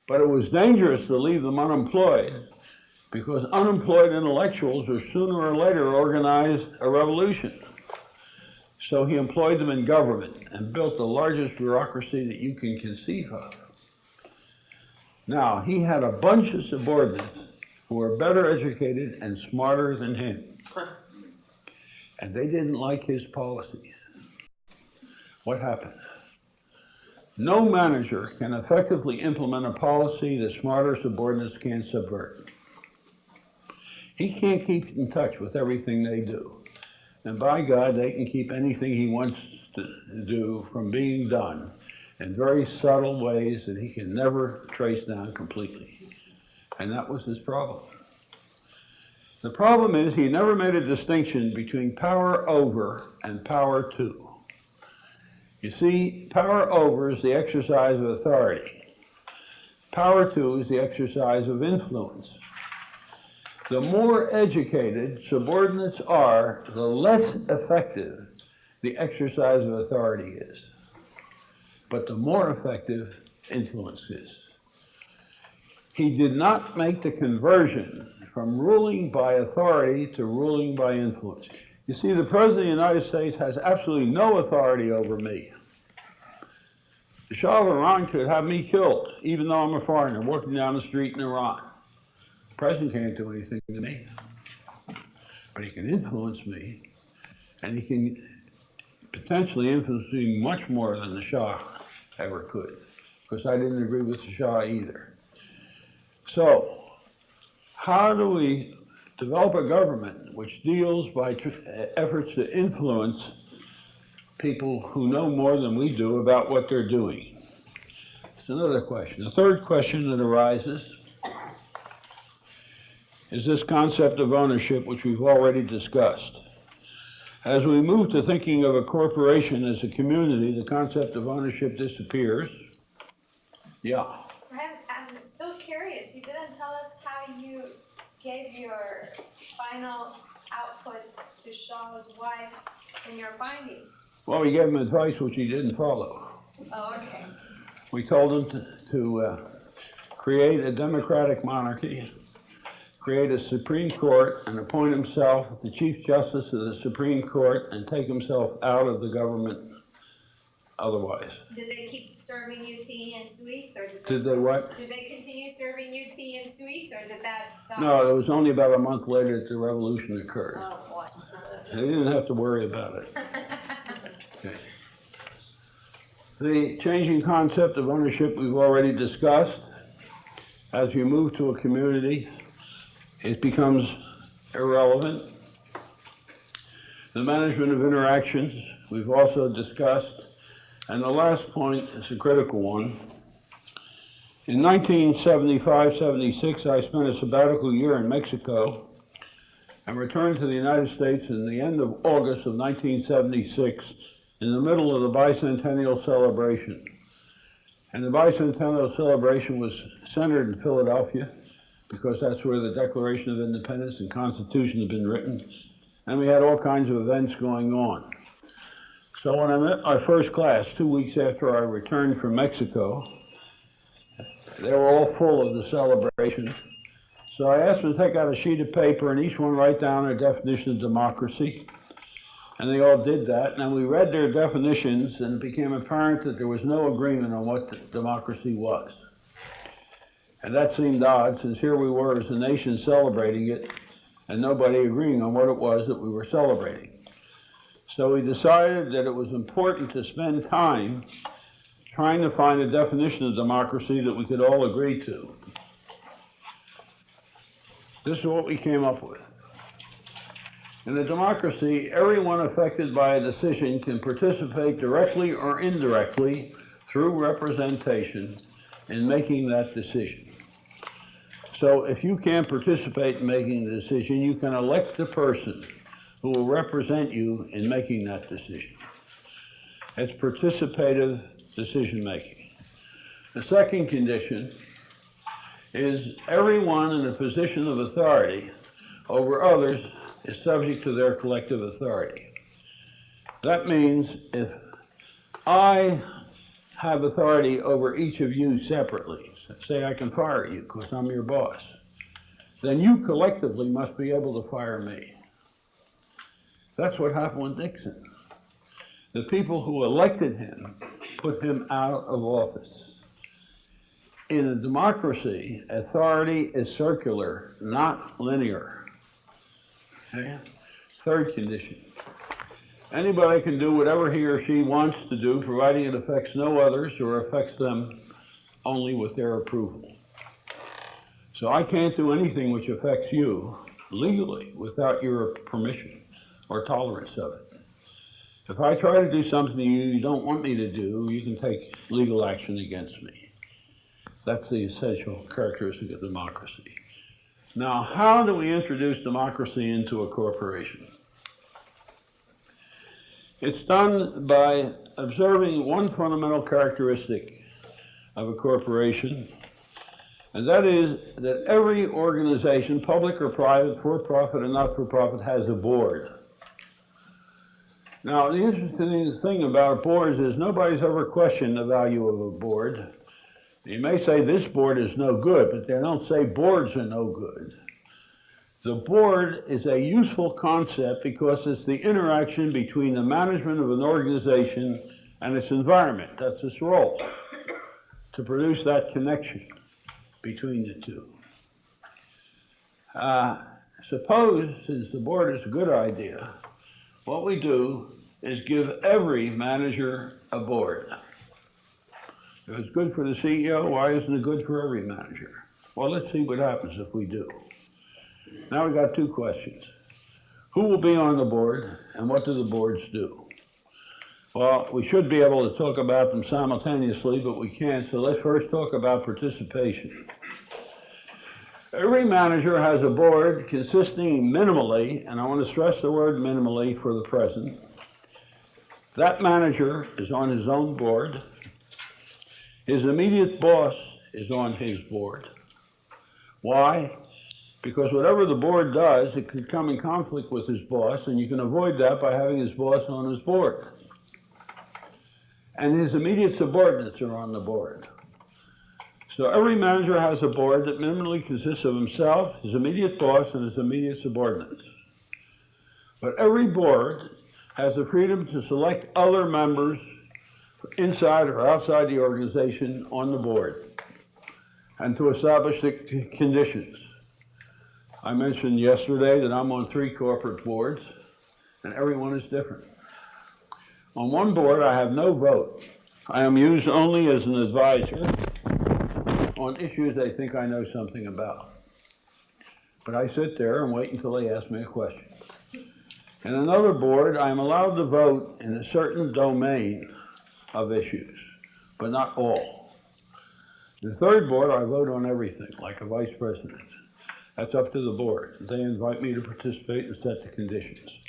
But it was dangerous to leave them unemployed, because unemployed intellectuals would sooner or later organize a revolution. So he employed them in government and built the largest bureaucracy that you can conceive of. Now, he had a bunch of subordinates who were better educated and smarter than him. And they didn't like his policies. What happened? No manager can effectively implement a policy that smarter subordinates can't subvert. He can't keep in touch with everything they do. And by God, they can keep anything he wants to do from being done in very subtle ways that he can never trace down completely. And that was his problem. The problem is he never made a distinction between power over and power to. You see, power over is the exercise of authority. Power to is the exercise of influence. The more educated subordinates are, the less effective the exercise of authority is. But the more effective influence is. He did not make the conversion from ruling by authority to ruling by influence. You see, the President of the United States has absolutely no authority over me. The Shah of Iran could have me killed, even though I'm a foreigner walking down the street in Iran. The President can't do anything to me. But he can influence me, and he can potentially influence me much more than the Shah ever could, because I didn't agree with the Shah either. So, how do we develop a government which deals by efforts to influence people who know more than we do about what they're doing? It's another question. The third question that arises is this concept of ownership, which we've already discussed. As we move to thinking of a corporation as a community, the concept of ownership disappears. Yeah. I'm still curious. You didn't tell us how you gave your final output to Shaw's wife in your findings. Well, we gave him advice which he didn't follow. Oh, okay. We told him to create a democratic monarchy, create a Supreme Court, and appoint himself the Chief Justice of the Supreme Court and take himself out of the government otherwise. Did they keep serving you tea and sweets? Or did they what? Did they continue serving you tea and sweets, or did that stop? No, it was only about a month later that the revolution occurred. Oh, boy. They didn't have to worry about it. Okay. The changing concept of ownership we've already discussed. As you move to a community, it becomes irrelevant. The management of interactions we've also discussed. And the last point is a critical one. In 1975-76, I spent a sabbatical year in Mexico and returned to the United States in the end of August of 1976 in the middle of the bicentennial celebration. And the bicentennial celebration was centered in Philadelphia because that's where the Declaration of Independence and Constitution had been written. And we had all kinds of events going on. So when I met my first class, 2 weeks after I returned from Mexico, they were all full of the celebration. So I asked them to take out a sheet of paper and each one write down their definition of democracy. And they all did that. And we read their definitions, and it became apparent that there was no agreement on what democracy was. And that seemed odd, since here we were as a nation celebrating it, and nobody agreeing on what it was that we were celebrating. So we decided that it was important to spend time trying to find a definition of democracy that we could all agree to. This is what we came up with. In a democracy, everyone affected by a decision can participate directly or indirectly through representation in making that decision. So if you can't participate in making the decision, you can elect the person who will represent you in making that decision. It's participative decision-making. The second condition is everyone in a position of authority over others is subject to their collective authority. That means if I have authority over each of you separately. Say I can fire you because I'm your boss. Then you collectively must be able to fire me. That's what happened with Nixon. The people who elected him put him out of office. In a democracy, authority is circular, not linear. Okay? Third condition. Anybody can do whatever he or she wants to do, providing it affects no others or affects them only with their approval. So I can't do anything which affects you legally without your permission or tolerance of it. If I try to do something you don't want me to do, you can take legal action against me. That's the essential characteristic of democracy. Now, how do we introduce democracy into a corporation? It's done by observing one fundamental characteristic of a corporation, and that is that every organization, public or private, for-profit or not-for-profit, has a board. Now, the interesting thing about boards is nobody's ever questioned the value of a board. You may say this board is no good, but they don't say boards are no good. The board is a useful concept because it's the interaction between the management of an organization and its environment. That's its role, to produce that connection between the two. Suppose, since the board is a good idea, what we do is give every manager a board. If it's good for the CEO, why isn't it good for every manager? Well, let's see what happens if we do. Now we've got two questions. Who will be on the board, and what do the boards do? Well, we should be able to talk about them simultaneously, but we can't, so let's first talk about participation. Every manager has a board consisting minimally, and I want to stress the word minimally for the present. That manager is on his own board. His immediate boss is on his board. Why? Because whatever the board does, it could come in conflict with his boss, and you can avoid that by having his boss on his board. And his immediate subordinates are on the board. So every manager has a board that minimally consists of himself, his immediate boss, and his immediate subordinates. But every board has the freedom to select other members inside or outside the organization on the board and to establish the conditions. I mentioned yesterday that I'm on 3 corporate boards, and everyone is different. On one board, I have no vote. I am used only as an advisor on issues they think I know something about. But I sit there and wait until they ask me a question. In another board, I am allowed to vote in a certain domain of issues, but not all. In the third board, I vote on everything, like a vice president. That's up to the board. They invite me to participate and set the conditions.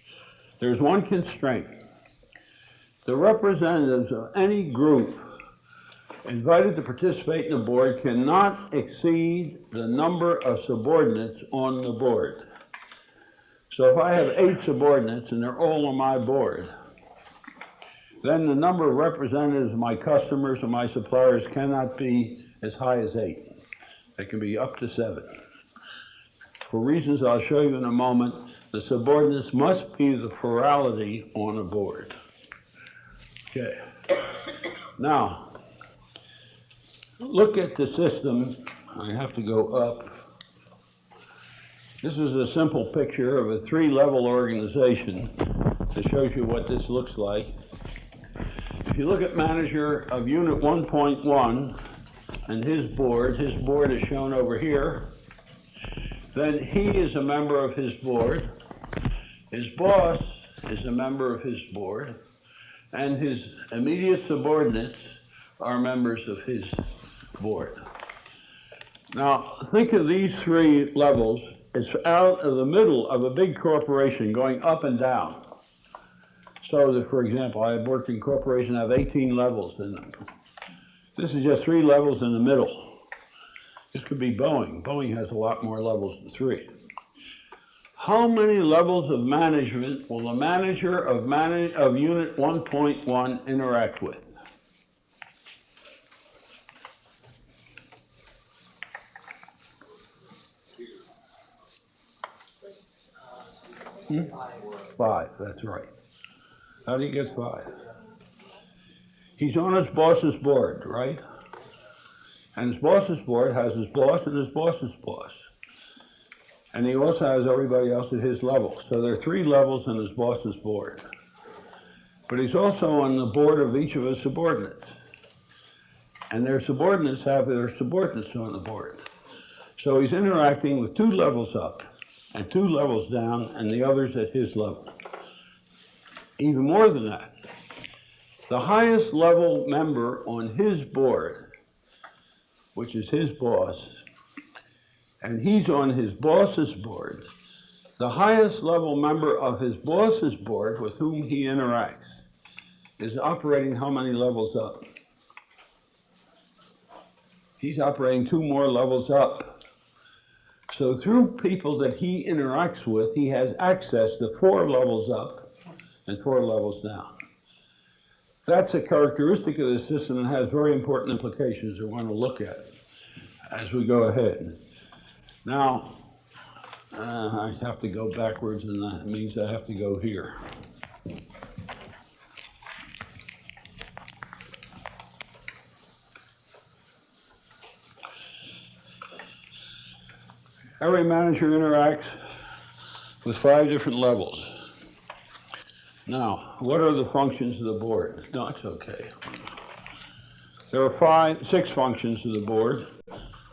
There's one constraint. The representatives of any group invited to participate in the board cannot exceed the number of subordinates on the board. So if I have 8 subordinates and they're all on my board, then the number of representatives of my customers and my suppliers cannot be as high as 8. It can be up to 7. For reasons I'll show you in a moment, the subordinates must be the plurality on a board. Okay. Now, look at the system. I have to go up. This is a simple picture of a 3-level organization that shows you what this looks like. If you look at manager of unit 1.1 and his board is shown over here, then he is a member of his board, his boss is a member of his board, and his immediate subordinates are members of his board. Now, think of these 3 levels. It's out of the middle of a big corporation going up and down. So that, for example, I have worked in corporations that have 18 levels in them. This is just 3 levels in the middle. This could be Boeing. Boeing has a lot more levels than 3. How many levels of management will the manager of Unit 1.1 interact with? 5, that's right. How do you get 5? He's on his boss's board, right? And his boss's board has his boss and his boss's boss. And he also has everybody else at his level. So there are 3 levels on his boss's board. But he's also on the board of each of his subordinates. And their subordinates have their subordinates on the board. So he's interacting with 2 levels up and 2 levels down and the others at his level. Even more than that, the highest level member on his board, which is his boss, and he's on his boss's board, the highest level member of his boss's board with whom he interacts is operating how many levels up? He's operating 2 more levels up. So through people that he interacts with, he has access to 4 levels up and 4 levels down. That's a characteristic of the system and has very important implications we want to look at as we go ahead. Now, I have to go backwards, and that means I have to go here. Every manager interacts with 5 different levels. Now, what are the functions of the board? No, it's okay. There are 6 functions of the board.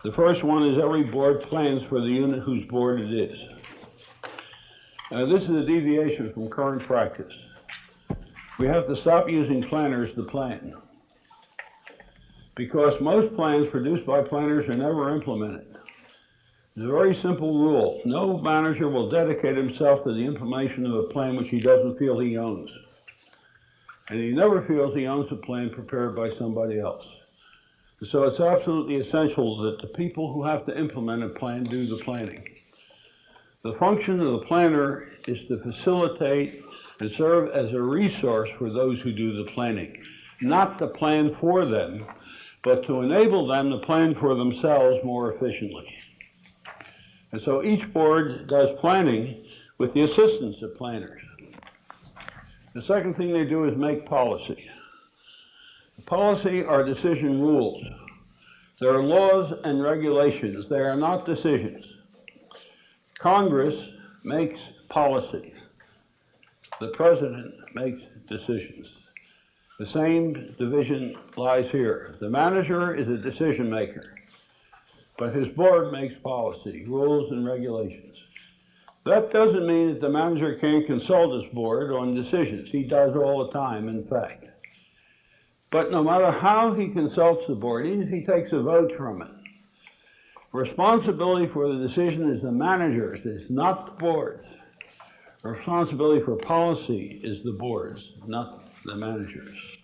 The first one is every board plans for the unit whose board it is. This is a deviation from current practice. We have to stop using planners to plan, because most plans produced by planners are never implemented. There's a very simple rule. No manager will dedicate himself to the implementation of a plan which he doesn't feel he owns. And he never feels he owns a plan prepared by somebody else. So it's absolutely essential that the people who have to implement a plan do the planning. The function of the planner is to facilitate and serve as a resource for those who do the planning. Not to plan for them, but to enable them to plan for themselves more efficiently. And so each board does planning with the assistance of planners. The second thing they do is make policy. Policy are decision rules. There are laws and regulations. They are not decisions. Congress makes policy. The president makes decisions. The same division lies here. The manager is a decision maker, but his board makes policy, rules and regulations. That doesn't mean that the manager can't consult his board on decisions. He does all the time, in fact. But no matter how he consults the board, even if he takes a vote from it, responsibility for the decision is the manager's, it's not the board's. Responsibility for policy is the board's, not the manager's.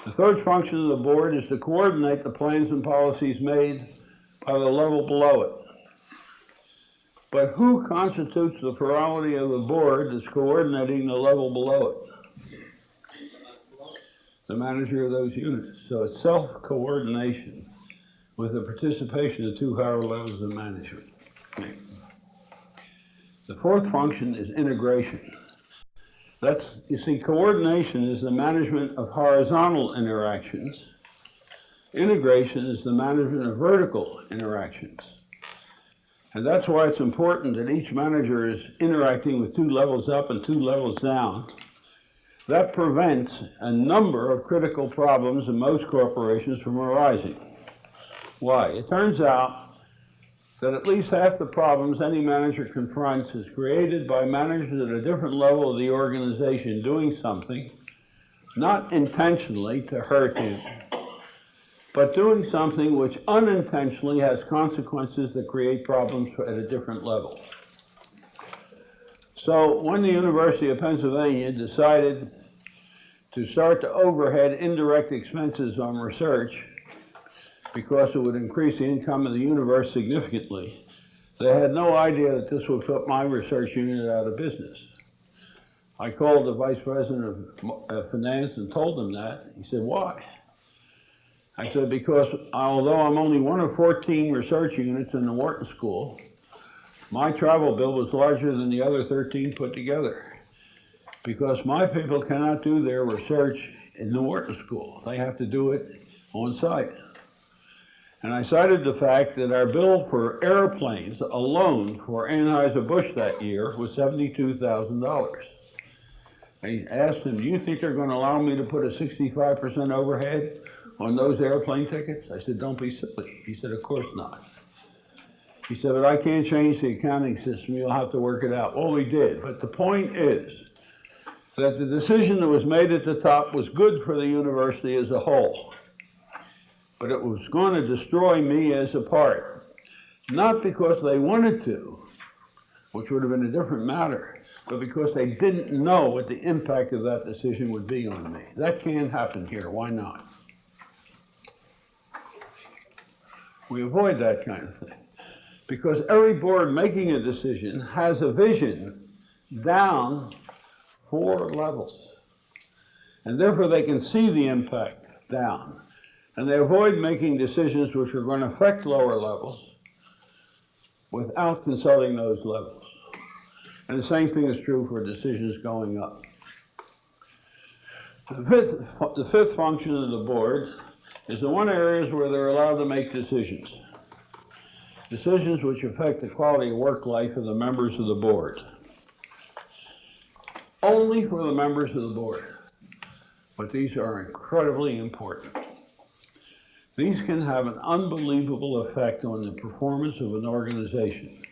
The third function of the board is to coordinate the plans and policies made by the level below it. But who constitutes the plurality of the board that's coordinating the level below it? The manager of those units. So it's self-coordination with the participation of 2 higher levels of management. The fourth function is integration. You see, coordination is the management of horizontal interactions. Integration is the management of vertical interactions. And that's why it's important that each manager is interacting with 2 levels up and 2 levels down. That prevents a number of critical problems in most corporations from arising. Why? It turns out that at least half the problems any manager confronts is created by managers at a different level of the organization doing something, not intentionally to hurt him, but doing something which unintentionally has consequences that create problems at a different level. So when the University of Pennsylvania decided to start to overhead indirect expenses on research because it would increase the income of the universe significantly, they had no idea that this would put my research unit out of business. I called the vice president of finance and told him that. He said, why? I said, because although I'm only one of 14 research units in the Wharton School, My travel bill was larger than the other 13 put together because my people cannot do their research in the Wharton School. They have to do it on site. And I cited the fact that our bill for airplanes alone for Anheuser-Busch that year was $72,000. I asked him, do you think they're going to allow me to put a 65% overhead on those airplane tickets? I said, don't be silly. He said, of course not. He said, but I can't change the accounting system. You'll have to work it out. Well, we did. But the point is that the decision that was made at the top was good for the university as a whole. But it was going to destroy me as a part. Not because they wanted to, which would have been a different matter, but because they didn't know what the impact of that decision would be on me. That can't happen here. Why not? We avoid that kind of thing. Because every board making a decision has a vision down 4 levels. And therefore they can see the impact down. And they avoid making decisions which are going to affect lower levels without consulting those levels. And the same thing is true for decisions going up. The fifth function of the board is the one areas where they're allowed to make decisions. Decisions which affect the quality of work life of the members of the board. Only for the members of the board. But these are incredibly important. These can have an unbelievable effect on the performance of an organization.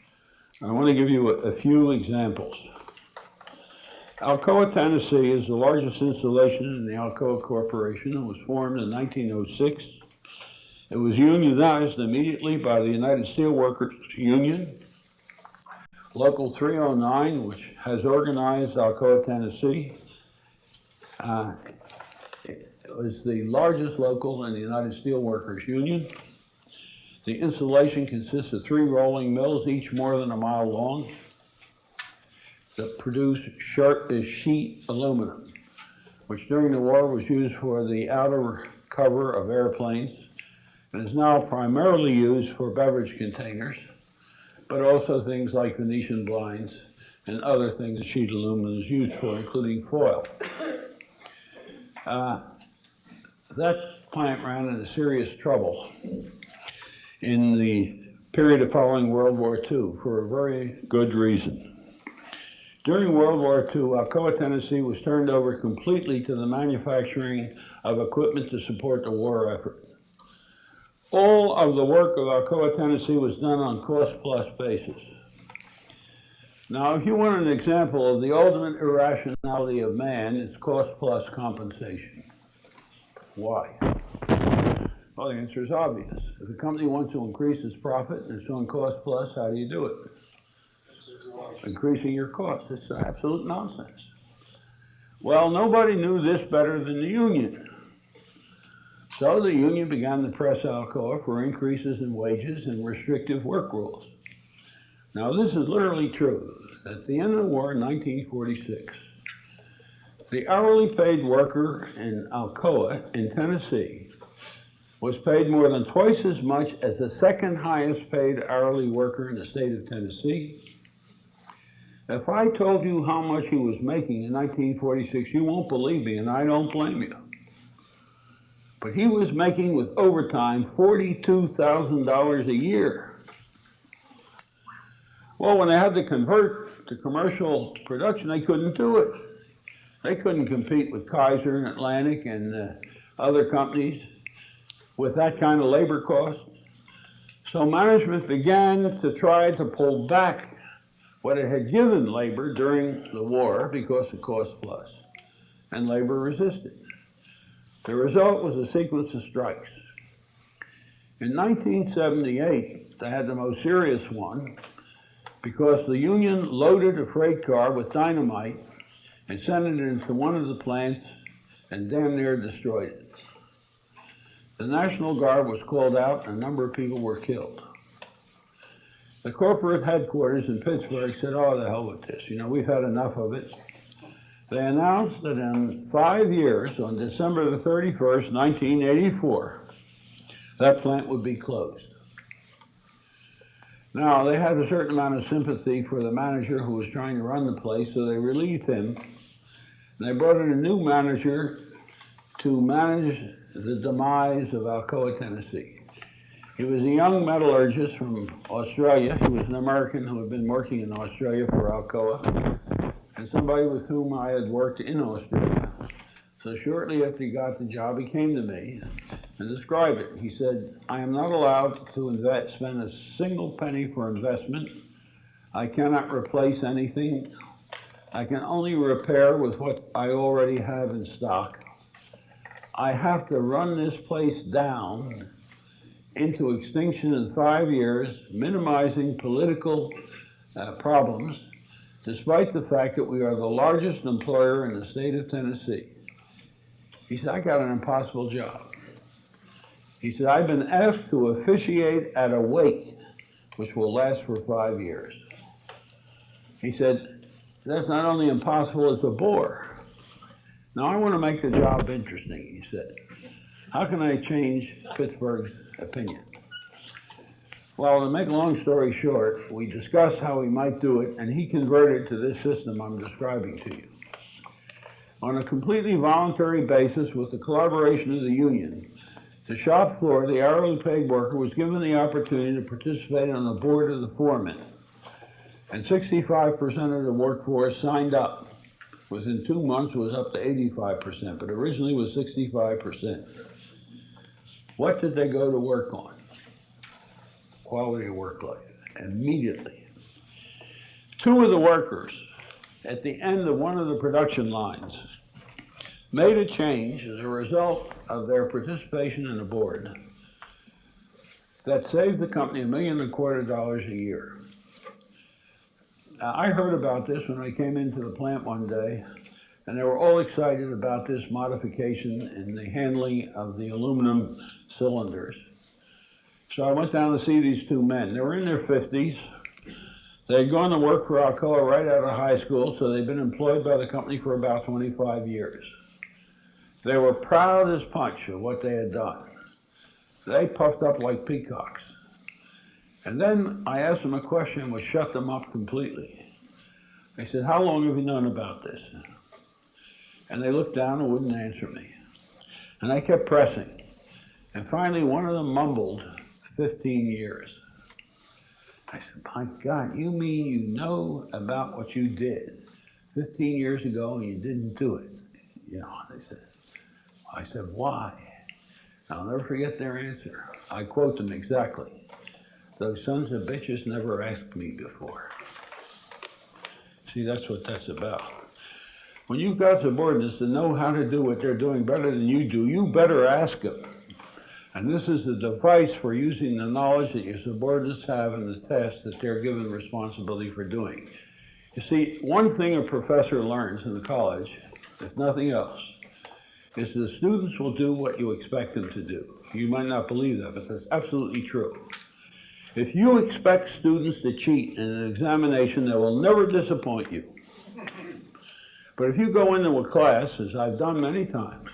I want to give you a few examples. Alcoa Tennessee is the largest installation in the Alcoa Corporation. It was formed in 1906. It was unionized immediately by the United Steelworkers Union. Local 309, which has organized Alcoa Tennessee, it was the largest local in the United Steelworkers Union. The installation consists of 3 rolling mills, each more than a mile long, that produce sheet aluminum, which during the war was used for the outer cover of airplanes, and is now primarily used for beverage containers, but also things like Venetian blinds and other things sheet aluminum is used for, including foil. That plant ran into serious trouble in the period following World War II for a very good reason. During World War II, Alcoa Tennessee was turned over completely to the manufacturing of equipment to support the war effort. All of the work of Alcoa Tennessee was done on cost-plus basis. Now, if you want an example of the ultimate irrationality of man, it's cost-plus compensation. Why? Well, the answer is obvious. If a company wants to increase its profit and it's on cost-plus, how do you do it? Increasing your costs. It's absolute nonsense. Well, nobody knew this better than the union. So the union began to press Alcoa for increases in wages and restrictive work rules. Now, this is literally true. At the end of the war in 1946, the hourly paid worker in Alcoa in Tennessee was paid more than twice as much as the second highest paid hourly worker in the state of Tennessee. If I told you how much he was making in 1946, you won't believe me, and I don't blame you. But he was making, with overtime, $42,000 a year. Well, when they had to convert to commercial production, they couldn't do it. They couldn't compete with Kaiser and Atlantic and other companies with that kind of labor cost. So management began to try to pull back what it had given labor during the war because of cost plus, and labor resisted. The result was a sequence of strikes. In 1978, they had the most serious one because the union loaded a freight car with dynamite and sent it into one of the plants and damn near destroyed it. The National Guard was called out and a number of people were killed. The corporate headquarters in Pittsburgh said, oh, the hell with this. You know, we've had enough of it. They announced that in 5 years, on December the 31st, 1984, that plant would be closed. Now, they had a certain amount of sympathy for the manager who was trying to run the place, so they relieved him. And they brought in a new manager to manage the demise of Alcoa Tennessee. He was a young metallurgist from Australia. He was an American who had been working in Australia for Alcoa, and somebody with whom I had worked in Australia. So shortly after he got the job, he came to me and described it. He said, I am not allowed to spend a single penny for investment. I cannot replace anything. I can only repair with what I already have in stock. I have to run this place down into extinction in 5 years, minimizing political problems, despite the fact that we are the largest employer in the state of Tennessee. He said, I got an impossible job. He said, I've been asked to officiate at a wake, which will last for 5 years. He said, that's not only impossible, it's a bore. Now, I want to make the job interesting, he said. How can I change Pittsburgh's opinion? Well, to make a long story short, we discussed how we might do it, and he converted to this system I'm describing to you. On a completely voluntary basis, with the collaboration of the union, the shop floor, the hourly paid worker, was given the opportunity to participate on the board of the foreman. And 65% of the workforce signed up. Within 2 months, it was up to 85%, but originally it was 65%. What did they go to work on? Quality of work life, immediately. 2 of the workers, at the end of one of the production lines, made a change as a result of their participation in the board that saved the company $1.25 million a year. I heard about this when I came into the plant one day, and they were all excited about this modification in the handling of the aluminum cylinders. So I went down to see these 2 men. They were in their 50s. They had gone to work for Alcoa right out of high school, so they'd been employed by the company for about 25 years. They were proud as punch of what they had done. They puffed up like peacocks. And then I asked them a question which shut them up completely. I said, how long have you known about this? And they looked down and wouldn't answer me. And I kept pressing. And finally, one of them mumbled, 15 years. I said, my God, you mean you know about what you did 15 years ago and you didn't do it? You know, they said. I said, why? I'll never forget their answer. I quote them exactly. Those sons of bitches never asked me before. See, that's what that's about. When you've got subordinates that know how to do what they're doing better than you do, you better ask them. And this is the device for using the knowledge that your subordinates have in the task that they're given responsibility for doing. You see, one thing a professor learns in the college, if nothing else, is the students will do what you expect them to do. You might not believe that, but that's absolutely true. If you expect students to cheat in an examination, they will never disappoint you. But if you go into a class, as I've done many times,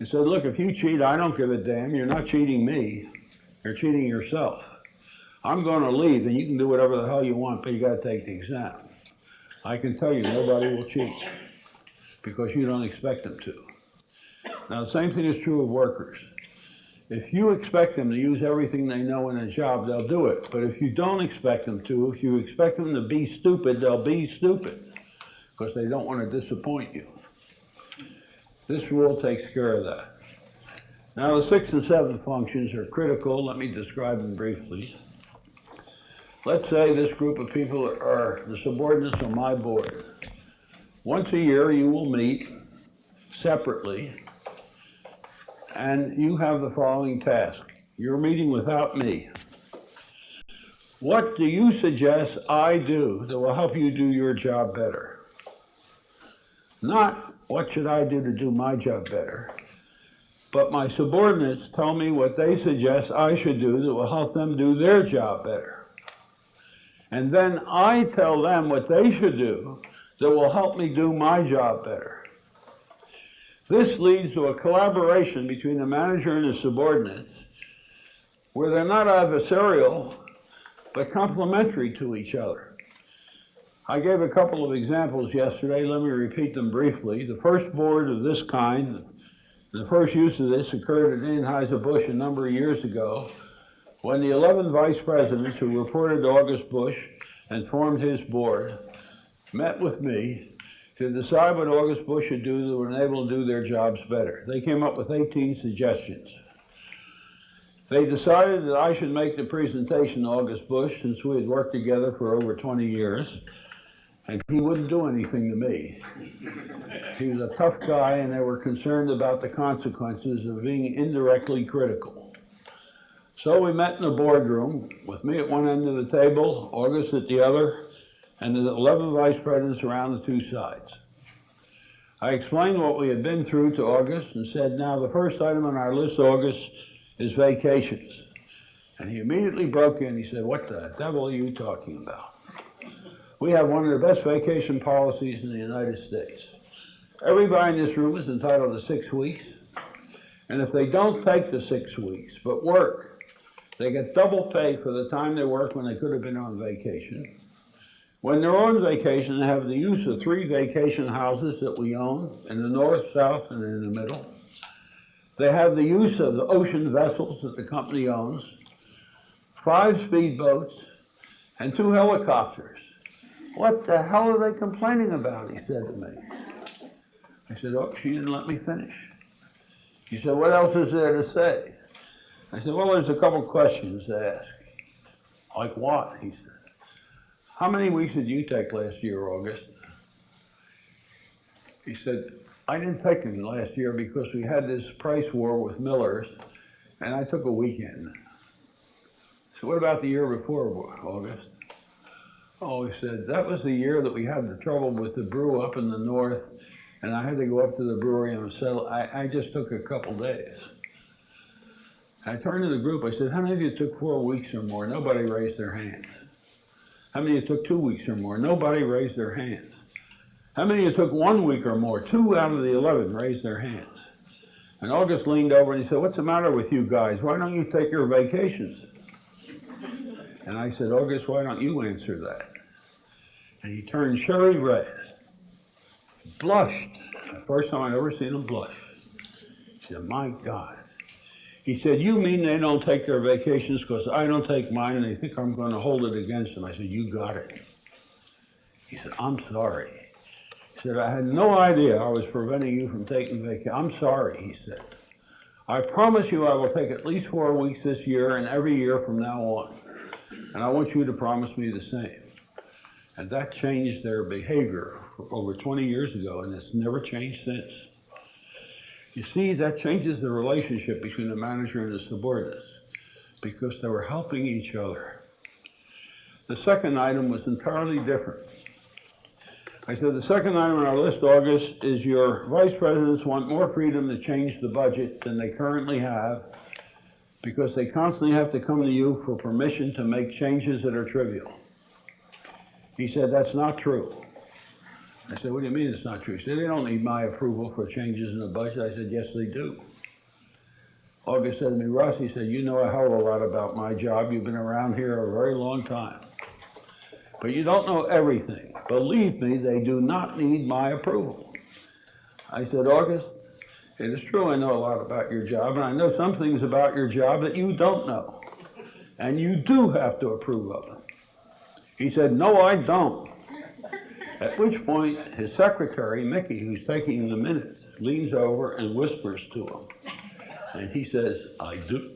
and said, look, if you cheat, I don't give a damn. You're not cheating me. You're cheating yourself. I'm going to leave, and you can do whatever the hell you want, but you got to take the exam. I can tell you, nobody will cheat because you don't expect them to. Now, the same thing is true of workers. If you expect them to use everything they know in a job, they'll do it. But if you don't expect them to, if you expect them to be stupid, they'll be stupid because they don't want to disappoint you. This rule takes care of that. Now, the 6th and 7th functions are critical. Let me describe them briefly. Let's say this group of people are the subordinates on my board. Once a year, you will meet separately, and you have the following task. You're meeting without me. What do you suggest I do that will help you do your job better? Not what should I do to do my job better, but my subordinates tell me what they suggest I should do that will help them do their job better. And then I tell them what they should do that will help me do my job better. This leads to a collaboration between the manager and the subordinates where they're not adversarial, but complementary to each other. I gave a couple of examples yesterday. Let me repeat them briefly. The first board of this kind, the first use of this occurred at Anheuser-Busch a number of years ago, when the 11 vice presidents who reported to August Busch and formed his board met with me to decide what August Busch should do that would enable them to do their jobs better. They came up with 18 suggestions. They decided that I should make the presentation to August Busch, since we had worked together for over 20 years, and he wouldn't do anything to me. He was a tough guy, and they were concerned about the consequences of being indirectly critical. So we met in the boardroom, with me at one end of the table, August at the other, and the 11 vice presidents around the two sides. I explained what we had been through to August and said, now the first item on our list, August, is vacations. And he immediately broke in. He said, what the devil are you talking about? We have one of the best vacation policies in the United States. Everybody in this room is entitled to 6 weeks. And if they don't take the 6 weeks, but work, they get double pay for the time they work when they could have been on vacation. When they're on vacation, they have the use of 3 vacation houses that we own in the north, south, and in the middle. They have the use of the ocean vessels that the company owns, 5 speedboats, and 2 helicopters. What the hell are they complaining about? He said to me. I said, oh, she didn't let me finish. He said, what else is there to say? I said, well, there's a couple questions to ask. Like what? He said. How many weeks did you take last year, August? He said, I didn't take them last year because we had this price war with Miller's, and I took a weekend. So what about the year before, August? Oh, he said, that was the year that we had the trouble with the brew up in the north, and I had to go up to the brewery and settle. I just took a couple days. I turned to the group, I said, how many of you took 4 weeks or more? Nobody raised their hands. How many of you took 2 weeks or more? Nobody raised their hands. How many of you took 1 week or more? 2 out of the 11 raised their hands. And August leaned over and he said, what's the matter with you guys? Why don't you take your vacations? And I said, August, why don't you answer that? And he turned cherry red, blushed. The first time I'd ever seen him blush. He said, my God. He said, you mean they don't take their vacations because I don't take mine and they think I'm going to hold it against them? I said, you got it. He said, I'm sorry. He said, I had no idea I was preventing you from taking vacation. I'm sorry, he said. I promise you I will take at least 4 weeks this year and every year from now on. And I want you to promise me the same. And that changed their behavior for over 20 years ago, and it's never changed since. You see, that changes the relationship between the manager and the subordinates because they were helping each other. The second item was entirely different. I said the second item on our list, August, is your vice presidents want more freedom to change the budget than they currently have because they constantly have to come to you for permission to make changes that are trivial. He said, that's not true. I said, what do you mean it's not true? He said, they don't need my approval for changes in the budget. I said, yes, they do. August said to me, Russ, he said, you know a hell of a lot about my job. You've been around here a very long time. But you don't know everything. Believe me, they do not need my approval. I said, August, it is true I know a lot about your job, and I know some things about your job that you don't know. And you do have to approve of them. He said, no, I don't. At which point, his secretary, Mickey, who's taking the minutes, leans over and whispers to him. And he says, I do.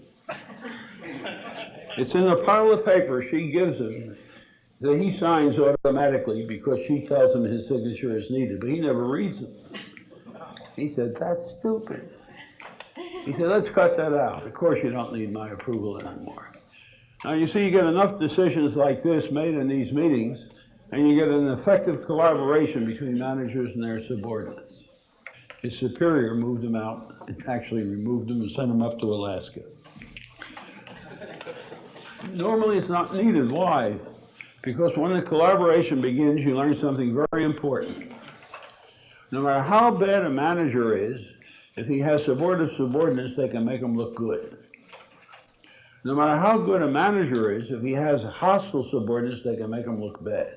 It's in a pile of paper she gives him that he signs automatically because she tells him his signature is needed, but he never reads them. He said, that's stupid. He said, let's cut that out. Of course you don't need my approval anymore. Now you see, you get enough decisions like this made in these meetings, and you get an effective collaboration between managers and their subordinates. His superior moved him out, and actually removed him and sent him up to Alaska. Normally it's not needed. Why? Because when the collaboration begins, you learn something very important. No matter how bad a manager is, if he has supportive subordinates, they can make him look good. No matter how good a manager is, if he has hostile subordinates, they can make him look bad.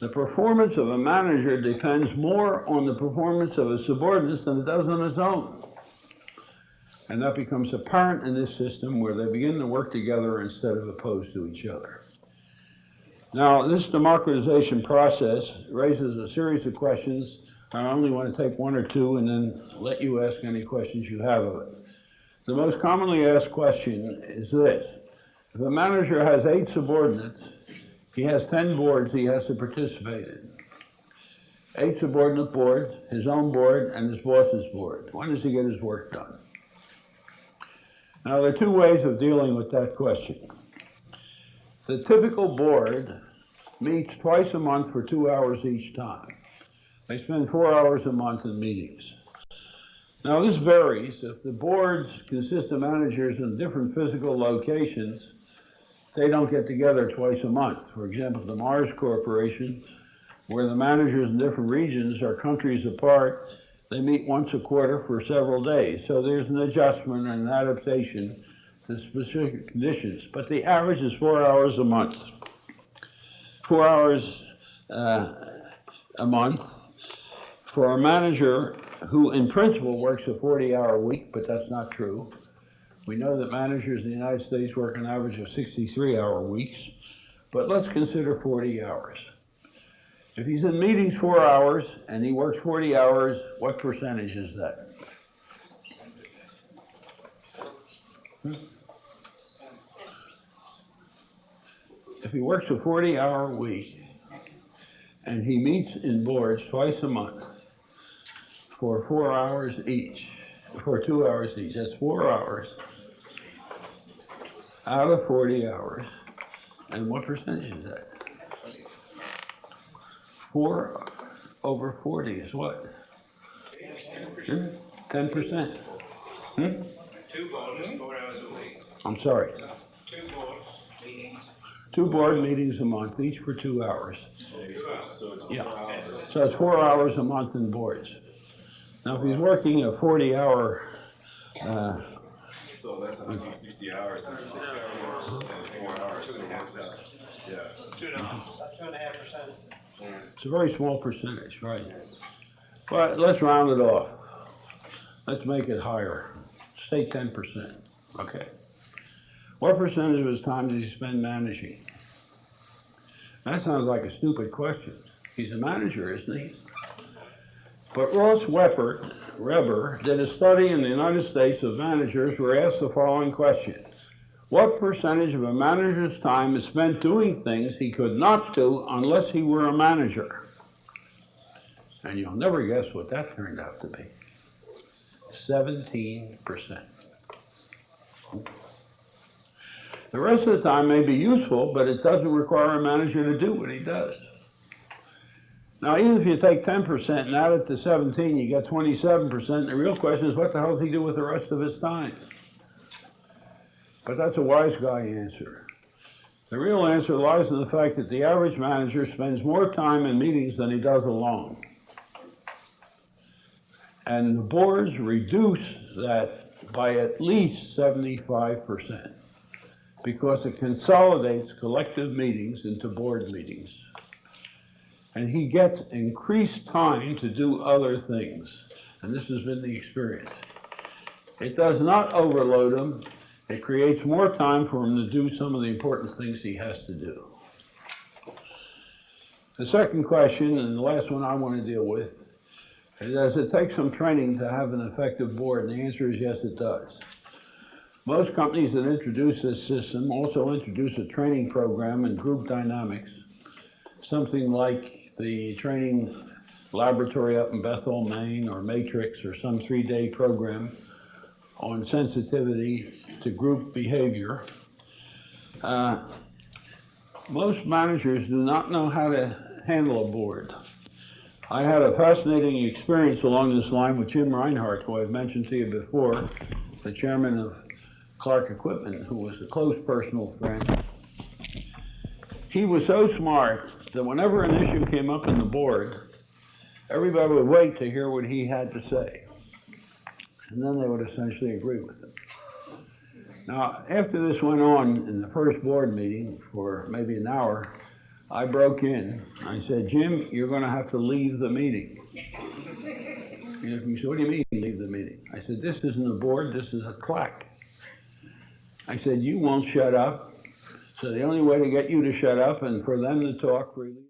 The performance of a manager depends more on the performance of his subordinates than it does on his own. And that becomes apparent in this system where they begin to work together instead of opposed to each other. Now, this democratization process raises a series of questions. I only want to take one or two and then let you ask any questions you have of it. The most commonly asked question is this. If a manager has 8 subordinates, he has 10 boards he has to participate in. 8 subordinate boards, his own board, and his boss's board. When does he get his work done? Now, there are 2 ways of dealing with that question. The typical board meets twice a month for 2 hours each time. They spend 4 hours a month in meetings. Now, this varies. If the boards consist of managers in different physical locations, they don't get together twice a month. For example, the Mars Corporation, where the managers in different regions are countries apart, they meet once a quarter for several days. So there's an adjustment and an adaptation to specific conditions. But the average is 4 hours a month. 4 hours a month for a manager who in principle works a 40-hour week, but that's not true. We know that managers in the United States work an average of 63-hour weeks, but let's consider 40 hours. If he's in meetings 4 hours and he works 40 hours, what percentage is that? If he works a 40-hour week and he meets in boards twice a month for 4 hours each, for 2 hours each, that's 4 hours out of 40 hours. And what percentage is that? 4 over 40 is what? 10%. 2 boards, 4 hours a week. I'm sorry. 2 board meetings. 2 board meetings a month, each for 2 hours. So it's Yeah. So it's 4 hours a month in boards. Now, if he's working a 40-hour, so that's 160 hours and 4 hours, so it works out. Yeah. 2.5%. it's a very small percentage, right? But let's round it off. Let's make it higher. Say 10%, okay? What percentage of his time does he spend managing? That sounds like a stupid question. He's a manager, isn't he? But Ross Weber did a study in the United States of managers who were asked the following question. What percentage of a manager's time is spent doing things he could not do unless he were a manager? And you'll never guess what that turned out to be. 17%. The rest of the time may be useful, but it doesn't require a manager to do what he does. Now, even if you take 10% and add it to 17, you get 27%. The real question is, what the hell does he do with the rest of his time? But that's a wise guy answer. The real answer lies in the fact that the average manager spends more time in meetings than he does alone. And the boards reduce that by at least 75%. Because it consolidates collective meetings into board meetings. And he gets increased time to do other things. And this has been the experience. It does not overload him. It creates more time for him to do some of the important things he has to do. The second question, and the last one I want to deal with, is does it take some training to have an effective board? And the answer is yes, it does. Most companies that introduce this system also introduce a training program in group dynamics, something like the training laboratory up in Bethel, Maine, or Matrix, or some 3-day program on sensitivity to group behavior. Most managers do not know how to handle a board. I had a fascinating experience along this line with Jim Reinhardt, who I've mentioned to you before, the chairman of Clark Equipment, who was a close personal friend. He was so smart that whenever an issue came up in the board, everybody would wait to hear what he had to say. And then they would essentially agree with him. Now, after this went on in the first board meeting for maybe an hour, I broke in. I said, Jim, you're going to have to leave the meeting. He said, what do you mean leave the meeting? I said, this isn't a board, this is a clack. I said, you won't shut up. So the only way to get you to shut up and for them to talk freely